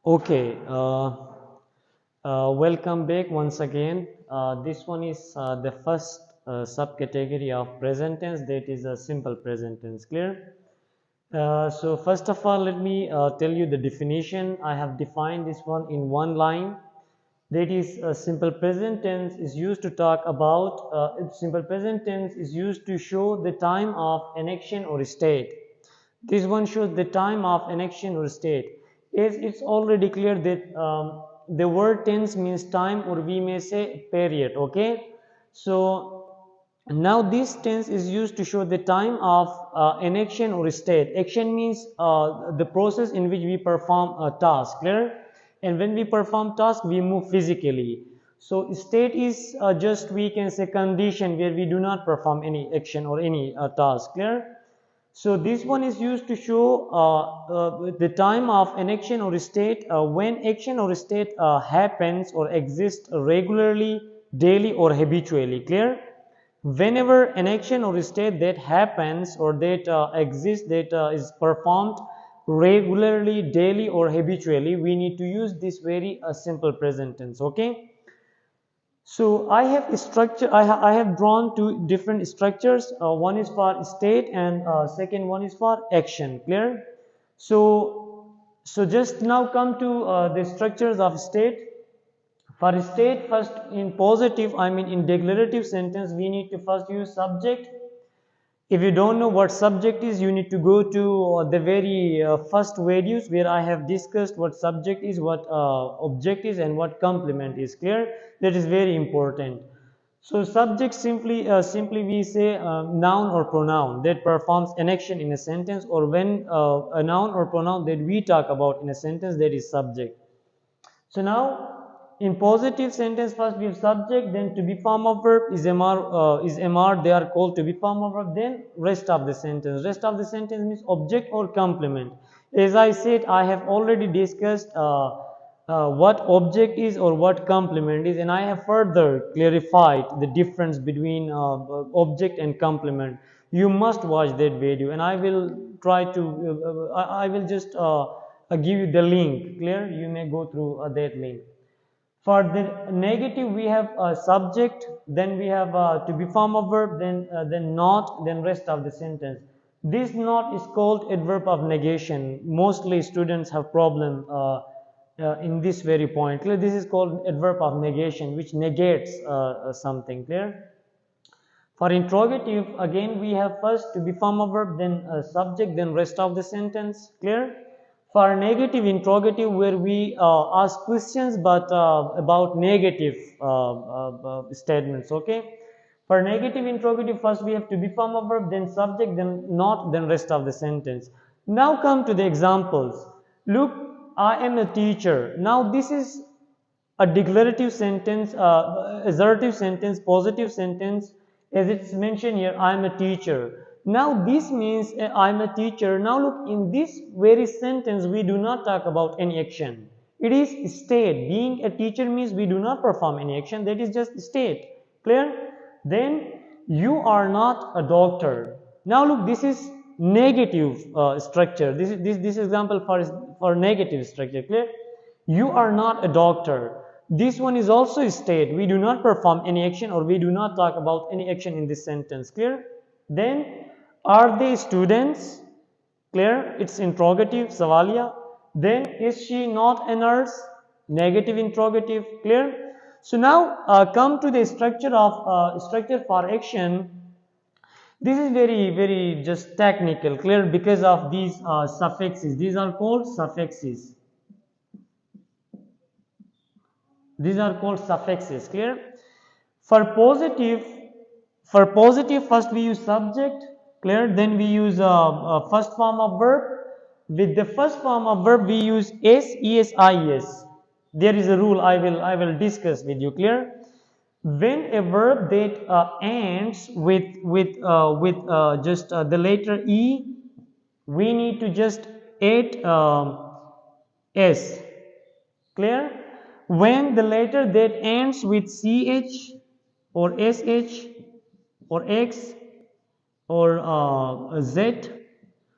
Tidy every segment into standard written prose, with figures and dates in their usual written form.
Okay, welcome back once again. This one is the first subcategory of present tense, that is a simple present tense. Clear? So first of all, let me tell you the definition. I have defined this one in one line. That is, simple present tense is used to talk about. Simple present tense is used to show the time of an action or state. This one shows the time of an action or state. As it's already clear that the word tense means time, or we may say period. Okay, so now this tense is used to show the time of an action or state. Action means the process in which we perform a task. Clear? And when we perform task, we move physically. So state is just, we can say, condition where we do not perform any action or any task. Clear? So this one is used to show the time of an action or state when action or state happens or exists regularly, daily, or habitually. Clear? Whenever an action or state that happens or that exists, that is performed regularly, daily, or habitually, we need to use this very simple present tense. Okay. So I have structure. I have drawn two different structures. One is for state, and second one is for action. Clear? So just now come to the structures of state. For state, first in positive, I mean in declarative sentence, we need to first use subject. If you don't know what subject is, you need to go to the very first videos where I have discussed what subject is, what object is, and what complement is. Clear? That is very important. So subject simply we say noun or pronoun that performs an action in a sentence, or when a noun or pronoun that we talk about in a sentence, that is subject. So now, in positive sentence, first we have subject, then to be form of verb is mr. They are called to be form of verb. Then rest of the sentence. Rest of the sentence means object or complement. As I said, I have already discussed what object is or what complement is, and I have further clarified the difference between object and complement. You must watch that video, and I will try to. I will just give you the link. Clear? You may go through that link. For the negative, we have a subject, then we have to be form of verb, then not, then rest of the sentence. This not is called adverb of negation. Mostly students have problem in this very point. Clear? This is called adverb of negation, which negates something. Clear? For interrogative, again we have first to be form of verb, then subject, then rest of the sentence. Clear? For negative interrogative, where we ask questions but about negative statements. Okay. For negative interrogative, first we have to be form of verb, then subject, then not, then rest of the sentence. Now come to the examples. Look, I am a teacher. Now this is a declarative sentence, assertive sentence, positive sentence. As it's mentioned here, I am a teacher. Now this means I am a teacher. Now look, in this very sentence, we do not talk about any action. It is state. Being a teacher means we do not perform any action. That is just state. Clear? Then you are not a doctor. Now look, this is negative structure. This example for negative structure. Clear? You are not a doctor. This one is also a state. We do not perform any action, or we do not talk about any action in this sentence. Clear? Then, are they students? Clear? It's interrogative, savalia. Then, is she not a nurse? Negative interrogative. Clear? So now come to the structure for action. This is very just technical. Clear? Because of these suffixes. These are called suffixes. These are called suffixes. Clear? For positive, first we use subject. Clear? Then we use first form of verb. With the first form of verb, we use s, es, is. There is a rule I will discuss with you. Clear? When a verb that ends with just the letter e, we need to just add s. Clear? When the letter that ends with ch or sh or x or z,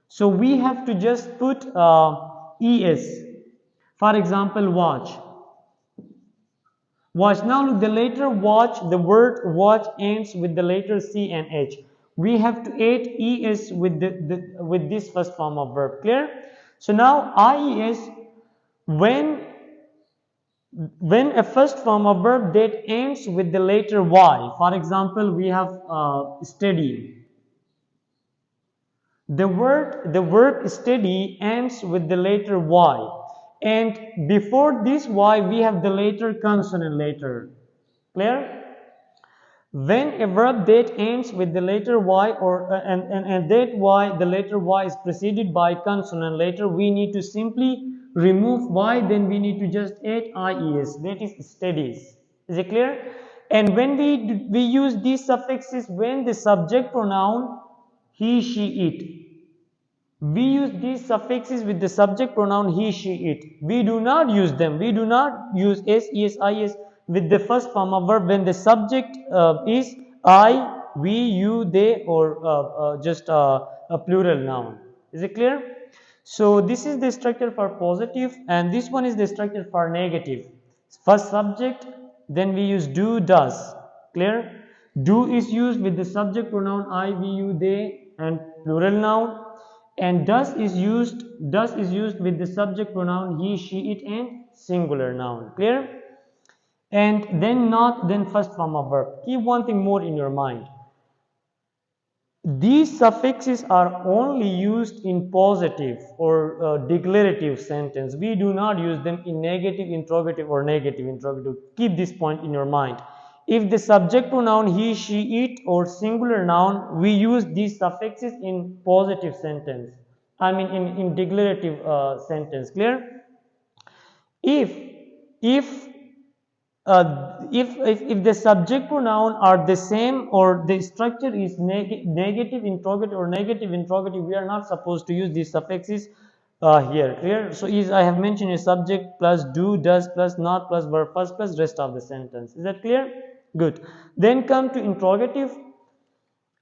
so we have to just put es. For example, watch. Watch. Now look, the letter watch, the word watch ends with the letter C and H. We have to add es with with this first form of verb. Clear? So now ies, when a first form of verb that ends with the letter y. For example, we have steady. The verb steady ends with the letter y, and before this y we have the letter consonant letter. Clear? When a verb that ends with the letter y or and that y, the letter y is preceded by consonant letter, we need to simply remove y, then we need to just add ies, that is steadies. Is it clear? And when we use these suffixes when the subject pronoun he, she, it. We use these suffixes with the subject pronoun he, she, it. We do not use them. We do not use s, es, is with the first form of verb when the subject is I, we, you, they, or just a plural noun. Is it clear? So this is the structure for positive, and this one is the structure for negative. First subject, then we use do, does. Clear? Do is used with the subject pronoun I, we, you, they, and plural noun. And does is used with the subject pronoun he, she, it, and singular noun. Clear? And then not, then first form of verb. Keep one thing more in your mind. These suffixes are only used in positive or declarative sentence. We do not use them in negative interrogative or negative interrogative. Keep this point in your mind. If the subject pronoun he, she, it, or singular noun, we use these suffixes in positive sentence. I mean in declarative sentence. Clear? If if if the subject pronoun are the same or the structure is negative interrogative or negative interrogative, we are not supposed to use these suffixes here. Clear? So is I have mentioned a subject plus do, does plus not plus verb plus rest of the sentence. Is that clear? Good. Then come to interrogative.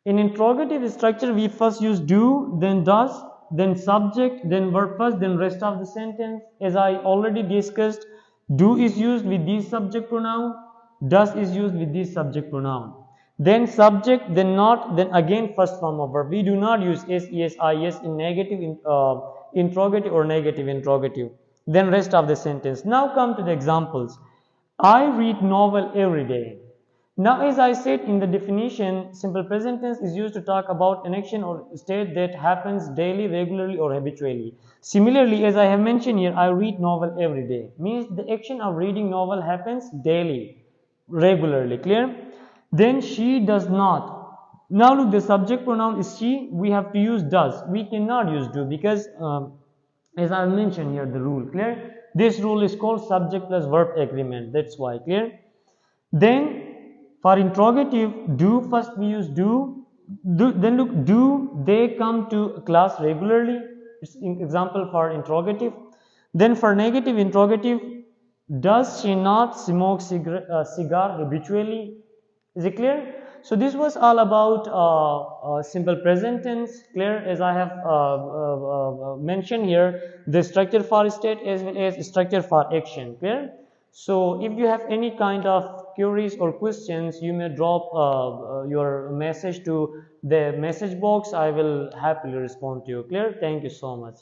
In interrogative structure, we first use do, then does, then subject, then verb plus, then rest of the sentence. As I already discussed, do is used with this subject pronoun, does is used with this subject pronoun. Then subject, then not, then again first form of verb. We do not use s, es, is in negative interrogative or negative interrogative. Then rest of the sentence. Now come to the examples. I read novel every day. Now, as I said in the definition, simple present tense is used to talk about an action or state that happens daily, regularly, or habitually. Similarly, as I have mentioned here, I read novel every day. Means the action of reading novel happens daily, regularly. Clear? Then she does not. Now look, the subject pronoun is she. We have to use does. We cannot use do because as I mentioned here, the rule. Clear? This rule is called subject plus verb agreement. That's why. Clear? Then for interrogative, do first we use do. Then look, do they come to class regularly? It's an example for interrogative. Then for negative interrogative, does she not smoke cigar habitually? Is it clear? So this was all about simple present tense. Clear? As I have mentioned here, the structure for state as well as structure for action. Clear? So if you have any kind of queries or questions, you may drop your message to the message box. I will happily respond to you. Clear? Thank you so much.